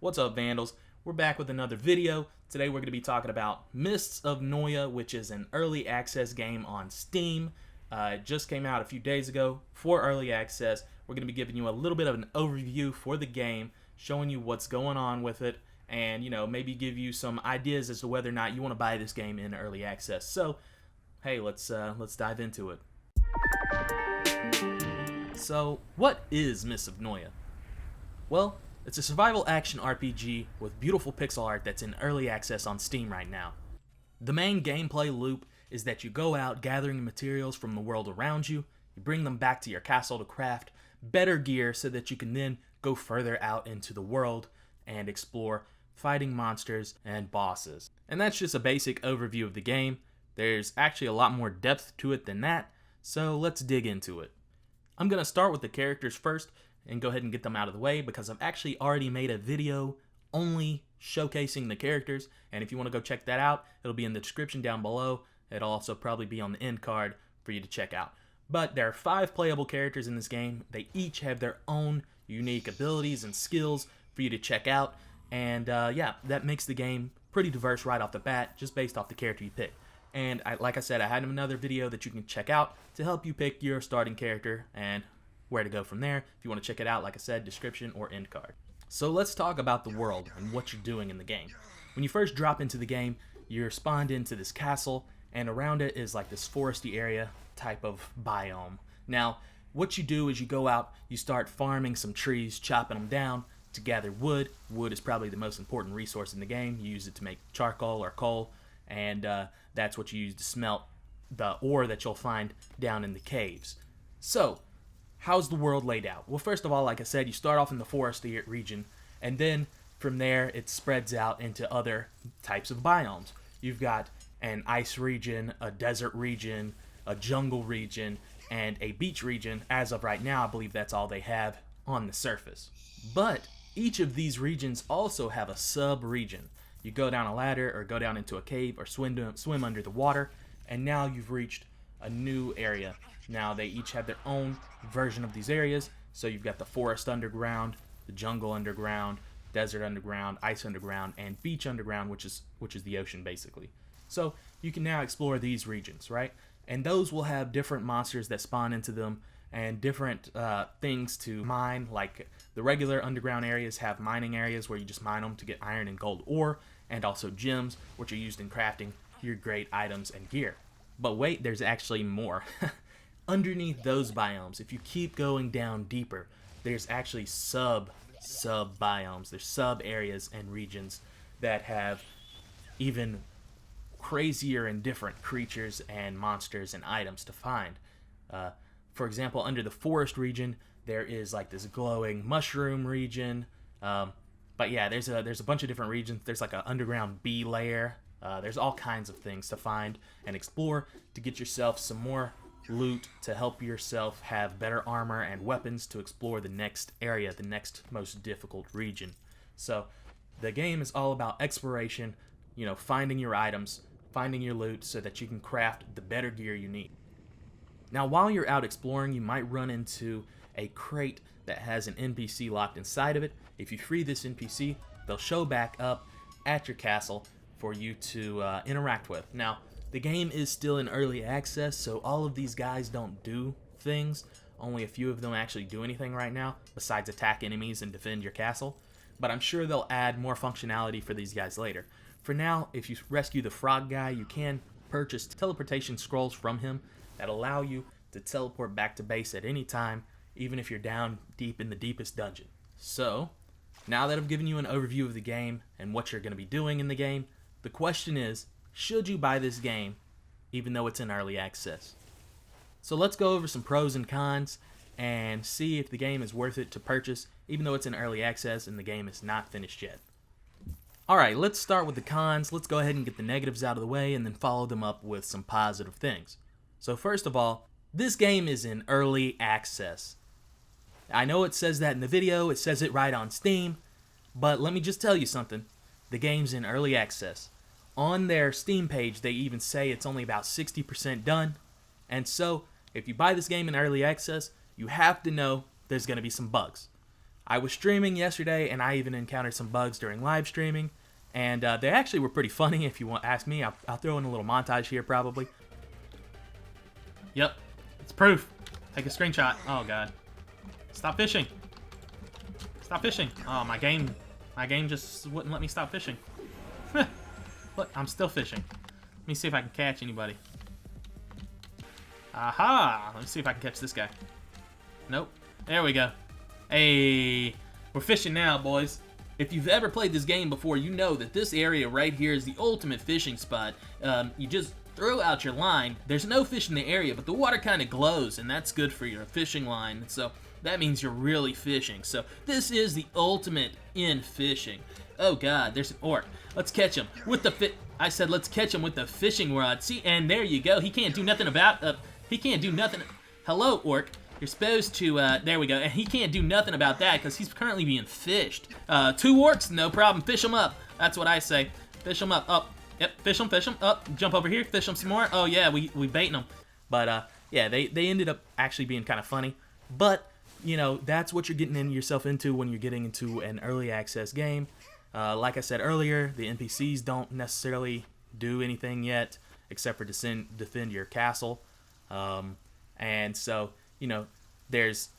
What's up, Vandals? We're back with another video. Today we're going to be talking about Mists of Noyah, which is an early access game on Steam. It just came out a few days ago for early access. We're going to be giving you a little bit of an overview for the game, showing you what's going on with it, and maybe give you some ideas as to whether or not you want to buy this game in early access. So, hey, let's dive into it. So, what is Mists of Noyah? Well, it's a survival action RPG with beautiful pixel art that's in early access on Steam right now. The main gameplay loop is that you go out gathering materials from the world around you, you bring them back to your castle to craft better gear so that you can then go further out into the world and explore fighting monsters and bosses. And that's just a basic overview of the game. There's actually a lot more depth to it than that, so let's dig into it. I'm going to start with the characters first and go ahead and get them out of the way because I've actually already made a video only showcasing the characters, and if you want to go check that out, it'll be in the description down below. It'll also probably be on the end card for you to check out. But there are 5 playable characters in this game. They each have their own unique abilities and skills for you to check out, and yeah, that makes the game pretty diverse right off the bat, just based off the character you pick. And like I said, I had another video that you can check out to help you pick your starting character and where to go from there. If you want to check it out, like I said, description or end card. So let's talk about the world and what you're doing in the game. When you first drop into the game, you're spawned into this castle, and around it is like this foresty area type of biome. Now, what you do is you go out, you start farming some trees, chopping them down to gather wood. Wood is probably the most important resource in the game. You use it to make charcoal or coal, and that's what you use to smelt the ore that you'll find down in the caves. So, how's the world laid out? Well, first of all, like I said, you start off in the forest region, and then from there it spreads out into other types of biomes. You've got an ice region, a desert region, a jungle region, and a beach region. As of right now, I believe that's all they have on the surface. But each of these regions also have a sub-region. You go down a ladder or go down into a cave or swim under the water, and now you've reached a new area. Now they each have their own version of these areas. So you've got the forest underground, the jungle underground, desert underground, ice underground, and beach underground, which is the ocean basically. So you can now explore these regions, right? And those will have different monsters that spawn into them and different things to mine. Like the regular underground areas have mining areas where you just mine them to get iron and gold ore, and also gems, which are used in crafting your great items and gear. But wait, there's actually more. Underneath those biomes, if you keep going down deeper, there's actually sub biomes. There's sub areas and regions that have even crazier and different creatures and monsters and items to find. For example, under the forest region, there is like this glowing mushroom region. But yeah, there's a bunch of different regions. There's like an underground bee lair. There's all kinds of things to find and explore to get yourself some more loot to help yourself have better armor and weapons to explore the next area, the next most difficult region. So the game is all about exploration, finding your items, finding your loot so that you can craft the better gear you need. Now, while you're out exploring, you might run into a crate that has an NPC locked inside of it. If you free this NPC, they'll show back up at your castle for you to interact with. Now, the game is still in early access, so all of these guys don't do things. Only a few of them actually do anything right now, besides attack enemies and defend your castle. But I'm sure they'll add more functionality for these guys later. For now, if you rescue the frog guy, you can purchase teleportation scrolls from him that allow you to teleport back to base at any time, even if you're down deep in the deepest dungeon. So, now that I've given you an overview of the game and what you're going to be doing in the game, the question is, should you buy this game even though it's in early access? So let's go over some pros and cons and see if the game is worth it to purchase even though it's in early access and the game is not finished yet. Alright, let's start with the cons. Let's go ahead and get the negatives out of the way and then follow them up with some positive things. So first of all, this game is in early access. I know it says that in the video, it says it right on Steam, but let me just tell you something. The game's in early access. On their Steam page, they even say it's only about 60% done. And so, if you buy this game in early access, you have to know there's going to be some bugs. I was streaming yesterday, and I even encountered some bugs during live streaming, and they actually were pretty funny. If you want to ask me, I'll throw in a little montage here probably. Yep, it's proof. Take a screenshot. Oh god, stop fishing. Stop fishing. Oh, my game just wouldn't let me stop fishing. Look, I'm still fishing. Let me see if I can catch anybody. Aha! Let me see if I can catch this guy. Nope. There we go. Hey, we're fishing now, boys. If you've ever played this game before, you know that this area right here is the ultimate fishing spot. You just throw out your line. There's no fish in the area, but the water kind of glows, and that's good for your fishing line. So that means you're really fishing. So this is the ultimate in fishing. Oh god, there's an orc. Let's catch him with the I said let's catch him with the fishing rod. See, and there you go. He can't do nothing about he can't do nothing. Hello, orc. You're supposed to there we go. And he can't do nothing about that because he's currently being fished. 2 orcs, no problem. Fish them up. That's what I say. Fish them up. Up. Yep, fish them, up, jump over here, fish them some more. Oh yeah, we baiting them. But yeah, they ended up actually being kind of funny. But, you know, that's what you're getting yourself into when you're getting into an early access game. Like I said earlier, the NPCs don't necessarily do anything yet except for defend your castle. And so, you know, there's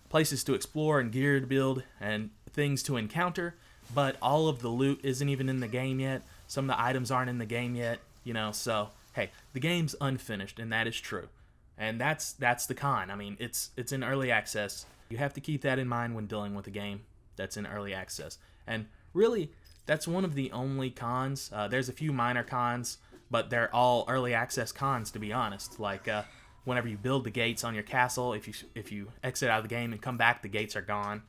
places to explore and gear to build and things to encounter, but all of the loot isn't even in the game yet. Some of the items aren't in the game yet, you know, so, hey, the game's unfinished, and that is true. And that's the con. I mean, it's in early access. You have to keep that in mind when dealing with a game that's in early access. And really, that's one of the only cons. There's a few minor cons, but they're all early access cons, to be honest. Like, whenever you build the gates on your castle, if you exit out of the game and come back, the gates are gone.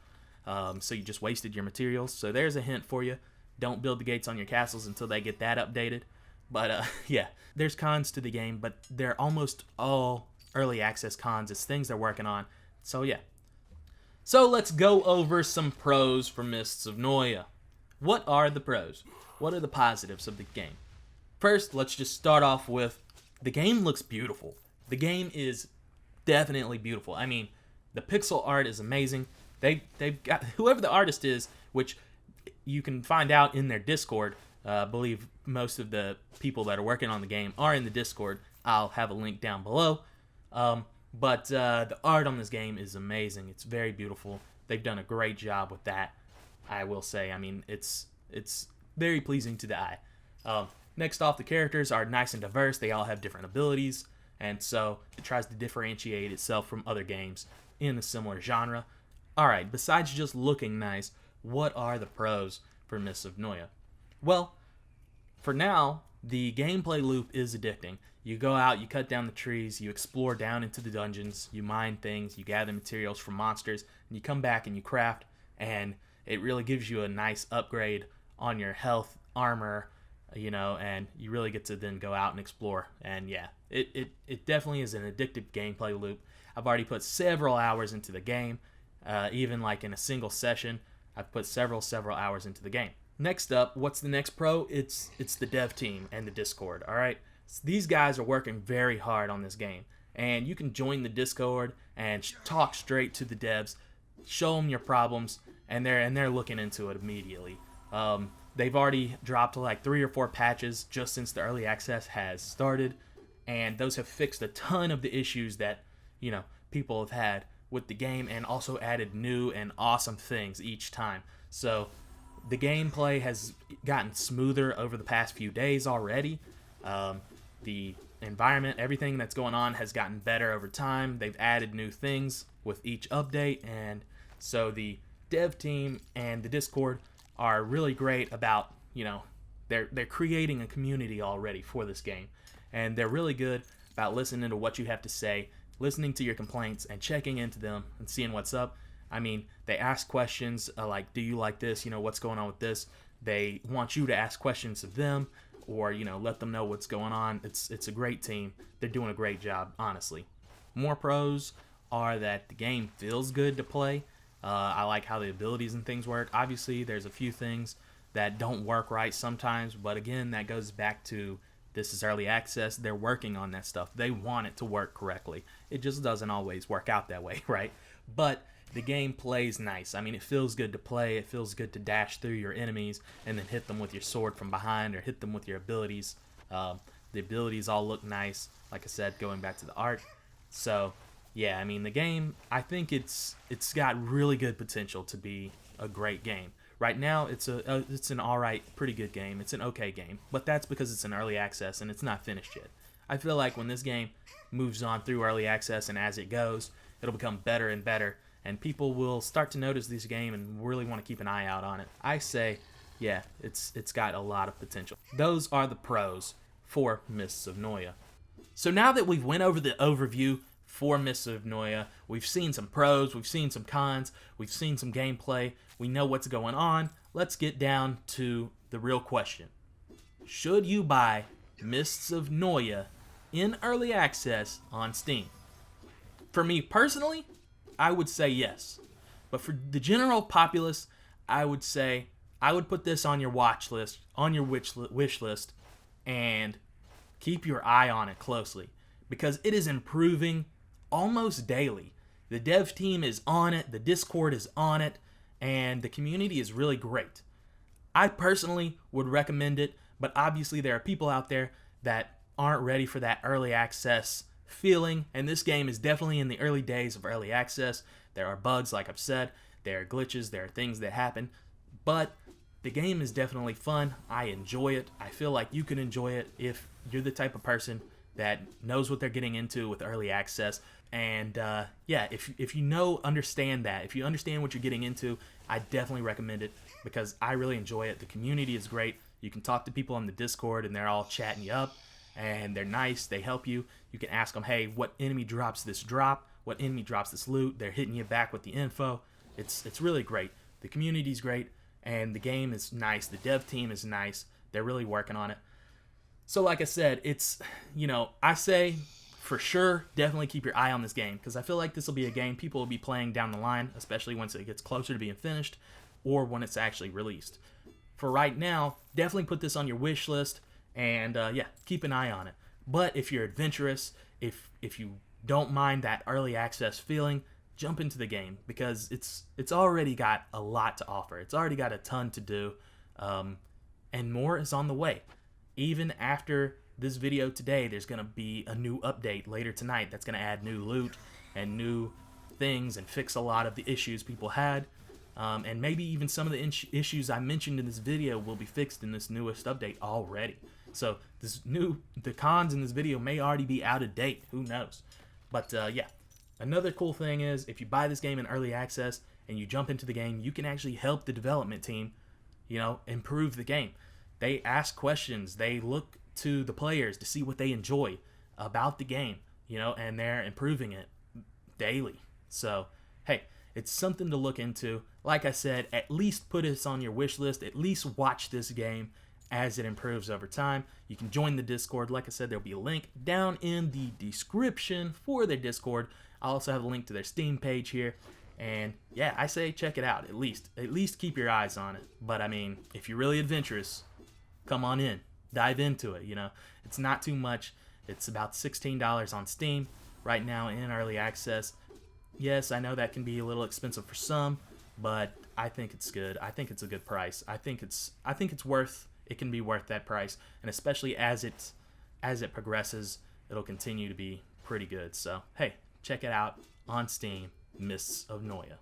So you just wasted your materials. So there's a hint for you. Don't build the gates on your castles until they get that updated. But yeah, there's cons to the game, but they're almost all early access cons. It's things they're working on. So yeah. So let's go over some pros for Mists of Noyah. What are the pros? What are the positives of the game? First, let's just start off with the game looks beautiful. The game is definitely beautiful. I mean, the pixel art is amazing. They've got whoever the artist is, which you can find out in their Discord. I believe most of the people that are working on the game are in the Discord. I'll have a link down below. But the art on this game is amazing. It's very beautiful. They've done a great job with that, I will say. I mean, it's very pleasing to the eye. Next off, the characters are nice and diverse. They all have different abilities, and so it tries to differentiate itself from other games in a similar genre. Alright, besides just looking nice, what are the pros for Mists of Noyah? Well, for now, the gameplay loop is addicting. You go out, you cut down the trees, you explore down into the dungeons, you mine things, you gather materials from monsters, and you come back and you craft, and it really gives you a nice upgrade on your health, armor, you know, and you really get to then go out and explore. And yeah, it definitely is an addictive gameplay loop. I've already put several hours into the game, even like in a single session. I've put several hours into the game. Next up, what's the next pro? It's the dev team and the Discord, all right? So these guys are working very hard on this game, and you can join the Discord and talk straight to the devs, show them your problems, and they're looking into it immediately. They've already dropped like 3 or 4 patches just since the early access has started, and those have fixed a ton of the issues that, you know, people have had with the game, and also added new and awesome things each time. So the gameplay has gotten smoother over the past few days already. The environment, everything that's going on has gotten better over time. They've added new things with each update, and so the dev team and the Discord are really great about, you know, they're creating a community already for this game, and they're really good about listening to what you have to say, listening to your complaints, and checking into them and seeing what's up. I mean, they ask questions like, do you like this? You know, what's going on with this? They want you to ask questions of them, or, you know, let them know what's going on. It's a great team. They're doing a great job, honestly. More pros are that the game feels good to play. I like how the abilities and things work. Obviously, there's a few things that don't work right sometimes, but again, that goes back to this is early access. They're working on that stuff. They want it to work correctly. It just doesn't always work out that way, right? But the game plays nice. I mean, it feels good to play. It feels good to dash through your enemies and then hit them with your sword from behind or hit them with your abilities. The abilities all look nice, like I said, going back to the art. So, yeah, I mean, the game, I think it's got really good potential to be a great game. Right now, it's an alright, pretty good game. It's an okay game, but that's because it's in early access and it's not finished yet. I feel like when this game moves on through early access and as it goes, it'll become better and better, and people will start to notice this game and really want to keep an eye out on it. I say, yeah, it's got a lot of potential. Those are the pros for Mists of Noyah. So now that we've went over the overview for Mists of Noyah, we've seen some pros, we've seen some cons, we've seen some gameplay, we know what's going on. Let's get down to the real question. Should you buy Mists of Noyah in early access on Steam? For me personally, I would say yes. But for the general populace, I would say I would put this on your watch list, on your wish list, and keep your eye on it closely because it is improving almost daily. The dev team is on it, the Discord is on it, and the community is really great. I personally would recommend it, but obviously there are people out there that aren't ready for that early access feeling, and this game is definitely in the early days of early access. There are bugs, like I've said, there are glitches, there are things that happen, but the game is definitely fun. I enjoy it. I feel like you can enjoy it if you're the type of person that knows what they're getting into with early access. And yeah, if you understand that, if you understand what you're getting into, I definitely recommend it because I really enjoy it. The community is great. You can talk to people on the Discord and they're all chatting you up and they're nice. They help you. You can ask them, hey, what enemy drops this drop? What enemy drops this loot? They're hitting you back with the info. It's really great. The community's great and the game is nice. The dev team is nice. They're really working on it. So like I said, it's, I say for sure, definitely keep your eye on this game because I feel like this will be a game people will be playing down the line, especially once it gets closer to being finished or when it's actually released. For right now, definitely put this on your wish list and yeah, keep an eye on it. But if you're adventurous, if you don't mind that early access feeling, jump into the game because it's already got a lot to offer. It's already got a ton to do, and more is on the way. Even after this video today, there's going to be a new update later tonight that's going to add new loot and new things and fix a lot of the issues people had. And maybe even some of the issues I mentioned in this video will be fixed in this newest update already. So the cons in this video may already be out of date. Who knows? But yeah, another cool thing is if you buy this game in early access and you jump into the game, you can actually help the development team, improve the game. They ask questions. They look to the players to see what they enjoy about the game, and they're improving it daily. So, hey, it's something to look into. Like I said, at least put this on your wish list. At least watch this game as it improves over time. You can join the Discord. Like I said, there'll be a link down in the description for their Discord. I'll also have a link to their Steam page here. And yeah, I say check it out. At least keep your eyes on it. But I mean, if you're really adventurous, come on in. Dive into it, It's not too much. It's about $16 on Steam right now in early access. Yes, I know that can be a little expensive for some, but I think it's good. I think it's a good price. I think it can be worth that price, and especially as it progresses, it'll continue to be pretty good. So, hey, check it out on Steam, Mists of Noyah.